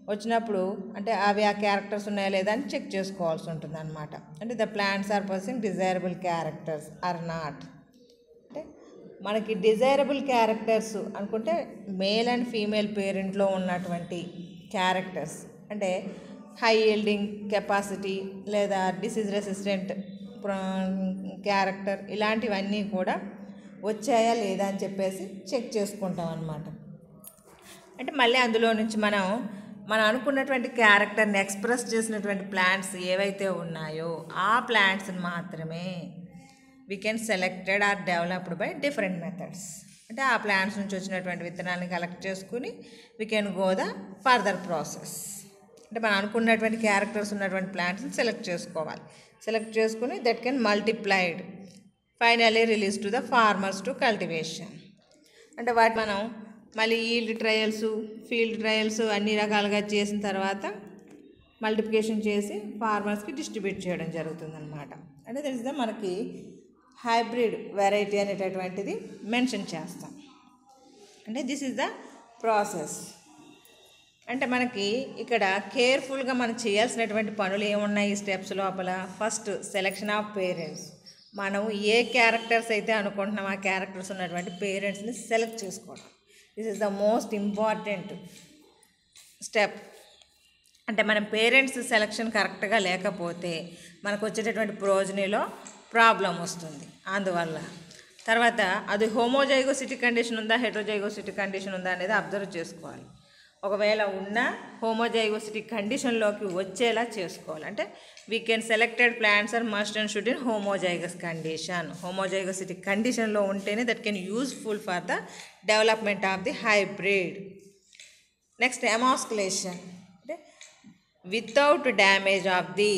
వచ్చినప్పుడు అంటే అవి ఆ క్యారెక్టర్స్ ఉన్నాయా లేదా అని చెక్ చేసుకోవాల్సి ఉంటుంది అనమాట. అంటే the plants are possessing desirable characters or not. అంటే మనకి డిజైరబుల్ క్యారెక్టర్స్ అనుకుంటే మేల్ అండ్ ఫీమేల్ పేరెంట్లో ఉన్నటువంటి క్యారెక్టర్స్, అంటే హై ఈల్డింగ్ కెపాసిటీ లేదా డిసీజ్ రెసిస్టెంట్ క్యారెక్టర్ ఇలాంటివన్నీ కూడా వచ్చాయా లేదా అని చెప్పేసి చెక్ చేసుకుంటాం అన్నమాట. అంటే మళ్ళీ అందులో నుంచి మనం అనుకున్నటువంటి క్యారెక్టర్ని ఎక్స్ప్రెస్ చేసినటువంటి ప్లాంట్స్ ఏవైతే ఉన్నాయో ఆ ప్లాంట్స్ని మాత్రమే we can selected or developed by different methods. అంటే ఆ ప్లాంట్స్ నుంచి వచ్చినటువంటి విత్తనాలను కలెక్ట్ చేసుకుని we can go the further process. అంటే మనం అనుకున్నటువంటి క్యారెక్టర్స్ ఉన్నటువంటి ప్లాంట్స్ని సెలెక్ట్ చేసుకోవాలి. సెలెక్ట్ చేసుకుని that can multiplied finally release to the farmers to cultivation. అంటే వాటి మనం మళ్ళీ ఈల్డ్ ట్రయల్స్, ఫీల్డ్ ట్రయల్స్ అన్ని రకాలుగా చేసిన తర్వాత మల్టిప్లికేషన్ చేసి ఫార్మర్స్కి డిస్ట్రిబ్యూట్ చేయడం జరుగుతుందన్నమాట. అంటే తెలిసిందా మనకి హైబ్రిడ్ వెరైటీ అనేటటువంటిది మెన్షన్ చేస్తాం. అంటే దిస్ ఈజ్ ద ప్రాసెస్. అంటే మనకి ఇక్కడ కేర్ఫుల్గా మనం చేయాల్సినటువంటి పనులు ఏమున్నాయి ఈ స్టెప్స్ లోపల? First selection of parents. మనం ఏ క్యారెక్టర్స్ అయితే అనుకుంటున్నాం ఆ క్యారెక్టర్స్ ఉన్నటువంటి పేరెంట్స్ని సెలెక్ట్ చేసుకోవడం. This is the most important step. అంటే మనం పేరెంట్స్ సెలెక్షన్ కరెక్ట్గా లేకపోతే మనకు వచ్చేటటువంటి ప్రోజనీలో ప్రాబ్లం వస్తుంది. అందువల్ల తర్వాత అది హోమోజైగోసిటీ కండిషన్ ఉందా, హెటరోజైగోసిటీ కండిషన్ ఉందా అనేది అబ్జర్వ్ చేసుకోవాలి. ఒకవేళ ఉన్న హోమోజైగోసిటీ కండిషన్లోకి వచ్చేలా చేసుకోవాలి. అంటే we can selected plants are must and should in homozygous condition. Homozygosity కండిషన్లో ఉంటేనే that can useful for the development of the hybrid. Next emasculation. అంటే without damage of the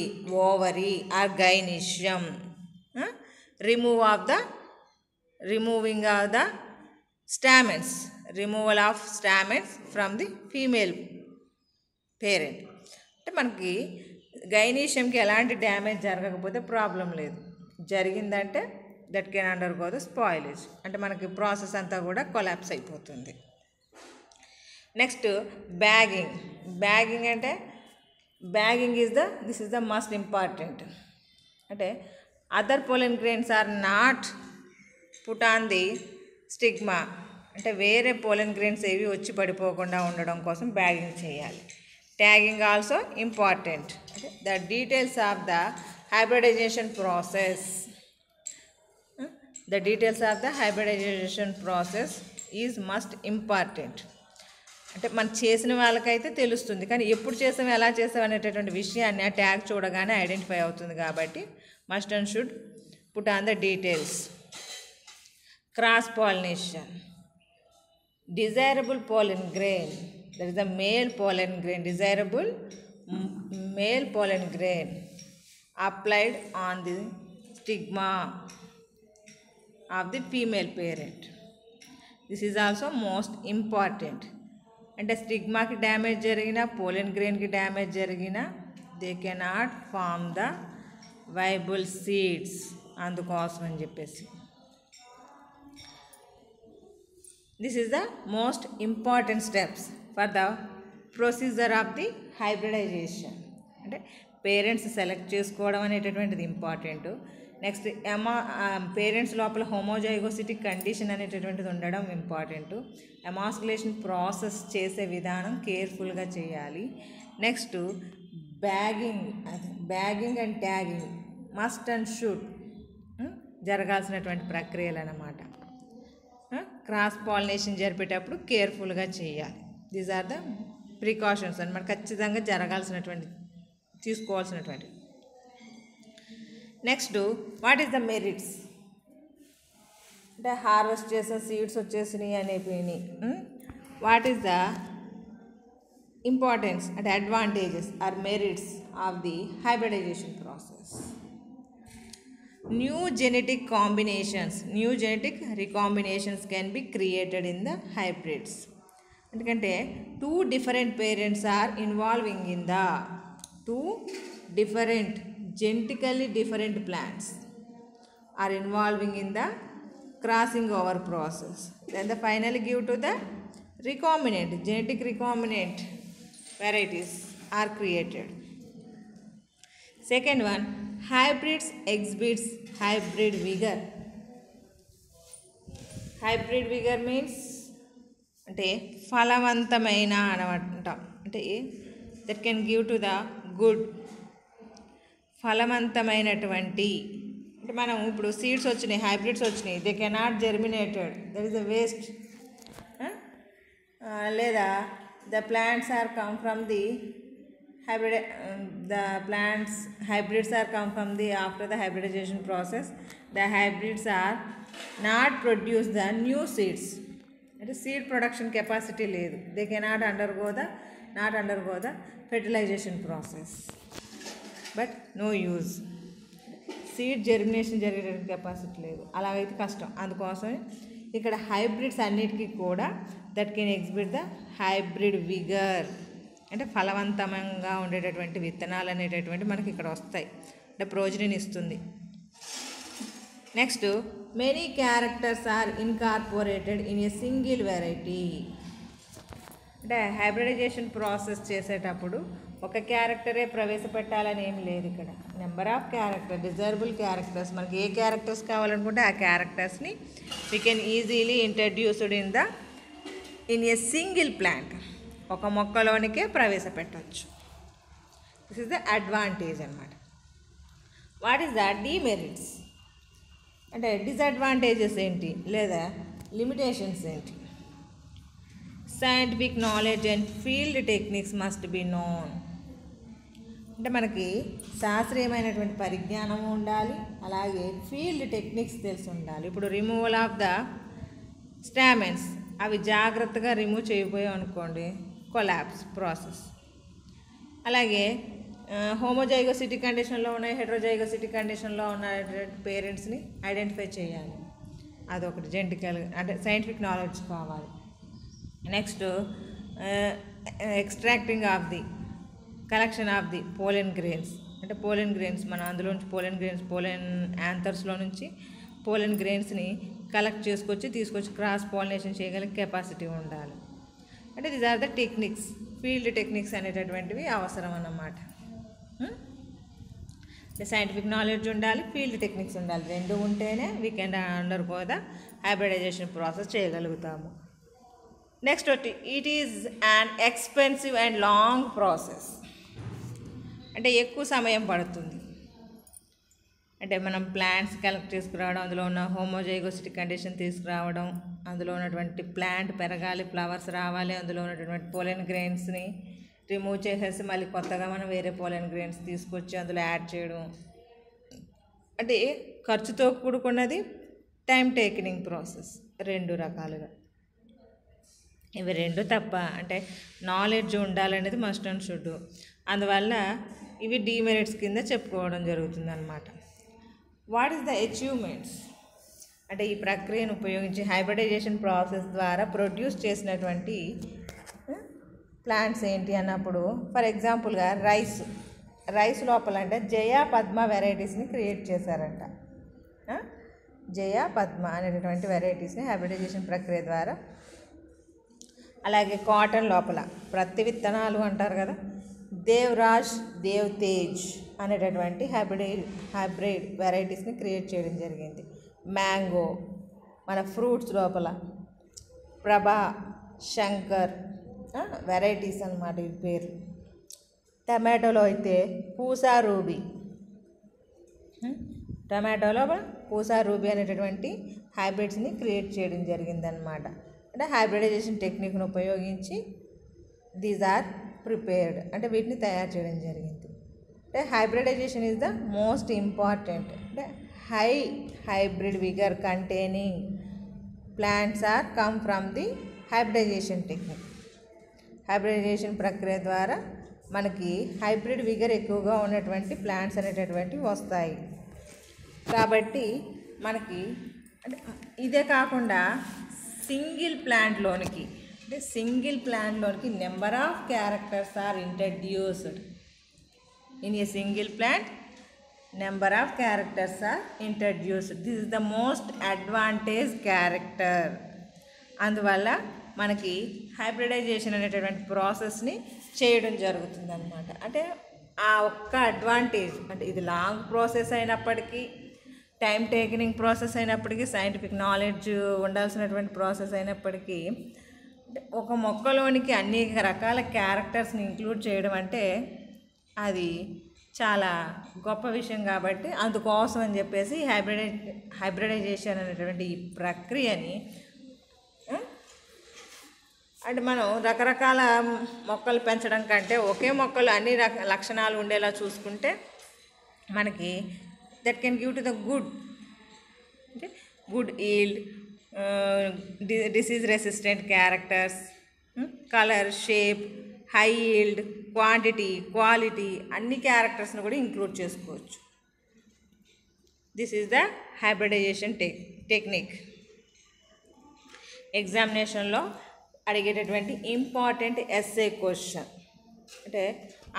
ovary or gynoecium, removing of the stamens, removal of stamens from the female parent. అంటే మనకి గైనీషియంకి ఎలాంటి డ్యామేజ్ జరగకపోతే ప్రాబ్లం లేదు. జరిగిందంటే that can undergo the spoilage. అంటే మనకి ప్రాసెస్ అంతా కూడా కొలాప్స్ అయిపోతుంది. Next bagging. బ్యాగింగ్ అంటే this is the must important. అంటే other pollen grains are not put on the stigma. అంటే వేరే పోలెన్ గ్రెయిన్స్ ఏవి వచ్చి పడిపోకుండా ఉండడం కోసం బ్యాగింగ్ చేయాలి. Tagging also important. అంటే the details of the hybridization process is must important. అంటే మనం చేసిన వాళ్ళకైతే తెలుస్తుంది, కానీ ఎప్పుడు చేసాం ఎలా చేసాం అనేటటువంటి విషయాన్ని ఆ ట్యాగ్ చూడగానే ఐడెంటిఫై అవుతుంది. కాబట్టి must and should put on the details. Cross pollination. Desirable pollen grain, that is the male pollen grain, desirable male pollen grain applied on the stigma of the female parent. This is also most important. అంటే స్టిగ్మాకి డ్యామేజ్ జరిగినా పోలెన్ గ్రెయిన్కి డ్యామేజ్ జరిగినా they cannot form the viable seeds. అందుకోసం అని చెప్పేసి this is the most important steps for the procedure of the hybridization. అంటే పేరెంట్స్ సెలెక్ట్ చేసుకోవడం అనేటటువంటిది ఇంపార్టెంట్. నెక్స్ట్ పేరెంట్స్ లోపల హోమోజైగోసిటీ కండిషన్ అనేటటువంటిది ఉండడం ఇంపార్టెంట్. ఎమాస్కులేషన్ ప్రాసెస్ చేసే విధానం కేర్ఫుల్గా చేయాలి. Next bagging and tagging must and should జరగాల్సినటువంటి ప్రక్రియలు అన్నమాట. క్రాస్ పాలినేషన్ జరిపేటప్పుడు కేర్ఫుల్గా చేయాలి. దీస్ ఆర్ ద ప్రికాషన్స్ అని మనకు ఖచ్చితంగా జరగాల్సినటువంటి తీసుకోవాల్సినటువంటి. Next what is the merits. అంటే హార్వెస్ట్ చేసిన సీడ్స్ వచ్చేసినాయి అనేవి. వాట్ ఈస్ ద ఇంపార్టెన్స్ అంటే advantages or merits of the hybridization process. New genetic recombinations can be created in the hybrids. ఎందుకంటే two different parents are involving in the two different genetically different plants are involving in the crossing over process. Then the finally give to the genetic recombinant varieties are created. Second one, hybrids exhibits hybrid vigor. Hybrid vigor means అంటే ఫలవంతమైన అనమాట. అంటే that can give to the good, ఫలవంతమైనటువంటి. అంటే మనం ఇప్పుడు సీడ్స్ వచ్చినాయి, హైబ్రిడ్స్ వచ్చినాయి, they cannot germinated, that is the waste. లేదా the plants are come from the hybrid, the plants hybrids are come from the after the hybridization process, the hybrids are not produce the new seeds, అంటే సీడ్ ప్రొడక్షన్ కెపాసిటీ లేదు, they cannot undergo the fertilization process, but no use. Seed germination జరిగేటువంటి కెపాసిటీ లేదు, అలాగైతే కష్టం. అందుకోసమే ఇక్కడ హైబ్రిడ్స్ అన్నిటికీ కూడా that can exhibit the hybrid vigour, అంటే ఫలవంతంగా ఉండేటటువంటి విత్తనాలు అనేటటువంటి మనకి ఇక్కడ వస్తాయి, అంటే ప్రోజనిని ఇస్తుంది. Next, many characters are incorporated in a single variety. అంటే హైబ్రిడైజేషన్ ప్రాసెస్ చేసేటప్పుడు ఒక క్యారెక్టరే ప్రవేశపెట్టాలని ఏం లేదు. ఇక్కడ number of character, desirable characters, మనకి ఏ క్యారెక్టర్స్ కావాలనుకుంటే ఆ క్యారెక్టర్స్ని we can easily introduced in a single plant, ఒక మొక్కలోనికే ప్రవేశపెట్టవచ్చు. దిస్ ఇస్ ద అడ్వాంటేజ్ అన్నమాట. వాట్ ఈస్ ద డిమెరిట్స్, అంటే డిసడ్వాంటేజెస్ ఏంటి లేదా లిమిటేషన్స్ ఏంటి? Scientific knowledge and field techniques must be known. అంటే మనకి శాస్త్రీయమైనటువంటి పరిజ్ఞానం ఉండాలి, అలాగే ఫీల్డ్ టెక్నిక్స్ తెలిసి ఉండాలి. ఇప్పుడు రిమూవల్ ఆఫ్ ద స్టామెన్స్, అవి జాగ్రత్తగా రిమూవ్ చేయబోయాం అనుకోండి, కొలాప్స్ ప్రాసెస్. అలాగే హోమోజైగోసిటీ కండిషన్లో ఉన్నాయి, హెట్రోజైగోసిటీ కండిషన్లో ఉన్న పేరెంట్స్ని ఐడెంటిఫై చేయాలి, అదొకటి జెనెటికల్ అంటే సైంటిఫిక్ నాలెడ్జ్ కావాలి. Next, extracting of the collection of the pollen grains, అంటే పోలెన్ గ్రెయిన్స్ మనం అందులోంచి పోలెన్ యాంథర్స్లో నుంచి పోలెన్ గ్రెయిన్స్ని కలెక్ట్ తీసుకొచ్చి క్రాస్ పాలినేషన్ చేయగల కెపాసిటీ ఉండాలి. అంటే these are the techniques, field techniques అనేటటువంటివి అవసరం అన్నమాట. అంటే సైంటిఫిక్ నాలెడ్జ్ ఉండాలి, ఫీల్డ్ టెక్నిక్స్ ఉండాలి, రెండు ఉంటేనే we can undergo the hybridization process చేయగలుగుతాము. నెక్స్ట్ ఒకటి, it is an expensive and long process, అంటే ఎక్కువ సమయం పడుతుంది. అంటే మనం ప్లాంట్స్ కలెక్ట్ తీసుకురావడం, అందులో ఉన్న హోమోజైగోసిటీ కండిషన్ తీసుకురావడం, అందులో ఉన్నటువంటి ప్లాంట్ పెరగాలి, ఫ్లవర్స్ రావాలి, అందులో ఉన్నటువంటి పోలెన్ గ్రెయిన్స్ని రిమూవ్ చేసేసి మళ్ళీ కొత్తగా మనం వేరే పోలెన్ గ్రెయిన్స్ తీసుకొచ్చి అందులో యాడ్ చేయడం, అంటే ఖర్చుతో కూడుకున్నది, టైం టేకింగ్ ప్రాసెస్, రెండు రకాలుగా. ఇవి రెండు తప్ప, అంటే నాలెడ్జ్ ఉండాలనేది మస్ట్ అండ్ షుడ్. అందువల్ల ఇవి డిమెరిట్స్ కింద చెప్పుకోవడం జరుగుతుంది అన్నమాట. వాట్ ఈస్ ద అచీవ్మెంట్స్, అంటే ఈ ప్రక్రియను ఉపయోగించి హైబ్రిడైజేషన్ ప్రాసెస్ ద్వారా ప్రొడ్యూస్ చేసినటువంటి ప్లాంట్స్ ఏంటి అన్నప్పుడు, ఫర్ ఎగ్జాంపుల్గా రైస్ లోపల అంటే జయ పద్మ వెరైటీస్ని క్రియేట్ చేశారంట. జయ పద్మ అనేటటువంటి వెరైటీస్ని హైబ్రిడైజేషన్ ప్రక్రియ ద్వారా. అలాగే కాటన్ లోపల ప్రతి విత్తనాలు అంటారు కదా, దేవ్రాజ్, దేవ్తేజ్ అనేటటువంటి హైబ్రిడ్ వెరైటీస్ని క్రియేట్ చేయడం జరిగింది. మ్యాంగో, మన ఫ్రూట్స్ లోపల ప్రభా, శంకర్ వెరైటీస్ అన్నమాట ఈ పేరు. టమాటోలో అయితే పూసా రూబీ, టమాటోలో పూసా రూబీ అనేటటువంటి హైబ్రిడ్స్ని క్రియేట్ చేయడం జరిగిందనమాట. అంటే హైబ్రిడైజేషన్ టెక్నిక్ను ఉపయోగించి దీస్ ఆర్ ప్రిపేర్డ్, అంటే వీటిని తయారు చేయడం జరిగింది. అంటే hybridization is the most important. అంటే hybrid vigour containing plants are come from the hybridization technique. Hybridization ప్రక్రియ ద్వారా మనకి హైబ్రిడ్ విగర్ ఎక్కువగా ఉన్నటువంటి ప్లాంట్స్ అనేటటువంటివి వస్తాయి. కాబట్టి మనకి అంటే ఇదే కాకుండా సింగిల్ ప్లాంట్లోనికి number of characters are introduced in a single plant. Number of characters are introduced. This is the most advantage character. అందువల్ల మనకి హైబ్రిడైజేషన్ అనేటటువంటి ప్రాసెస్ని చేయడం జరుగుతుందన్నమాట. అంటే ఆ ఒక్క అడ్వాంటేజ్, అంటే ఇది లాంగ్ ప్రాసెస్ అయినప్పటికీ, టైం టేకింగ్ ప్రాసెస్ అయినప్పటికీ, సైంటిఫిక్ నాలెడ్జ్ ఉండాల్సినటువంటి ప్రాసెస్ అయినప్పటికీ, ఒక మొక్కలోనికి అనేక రకాల క్యారెక్టర్స్ని ఇంక్లూడ్ చేయడం అంటే అది చాలా గొప్ప విషయం కాబట్టి అందుకోసం అని చెప్పేసి హైబ్రిడైజేషన్ అనేటువంటి ఈ ప్రక్రియని అంటే మనం రకరకాల మొక్కలు పెంచడం కంటే ఒకే మొక్కలు అన్ని లక్షణాలు ఉండేలా చూసుకుంటే మనకి that can give to the good yield, disease resistant characters, colour, shape, high yield, quantity, quality అన్ని క్యారెక్టర్స్ని కూడా ఇంక్లూడ్ చేసుకోవచ్చు. This is the hybridization technique. ఎగ్జామినేషన్లో అడిగేటటువంటి ఇంపార్టెంట్ ఎస్ఏ క్వశ్చన్ అంటే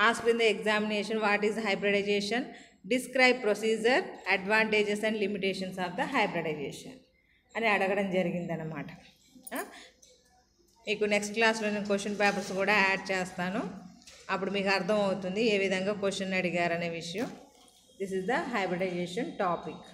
asked in the examination what is hybridization, describe procedure, advantages and limitations of the hybridization అని అడగడం జరిగిందన్నమాట. మీకు నెక్స్ట్ క్లాస్లో నేను క్వశ్చన్ పేపర్స్ కూడా యాడ్ చేస్తాను. అప్పుడు మీకు అర్థమవుతుంది ఏ విధంగా క్వశ్చన్ అడిగారనే విషయం. This is the hybridization topic.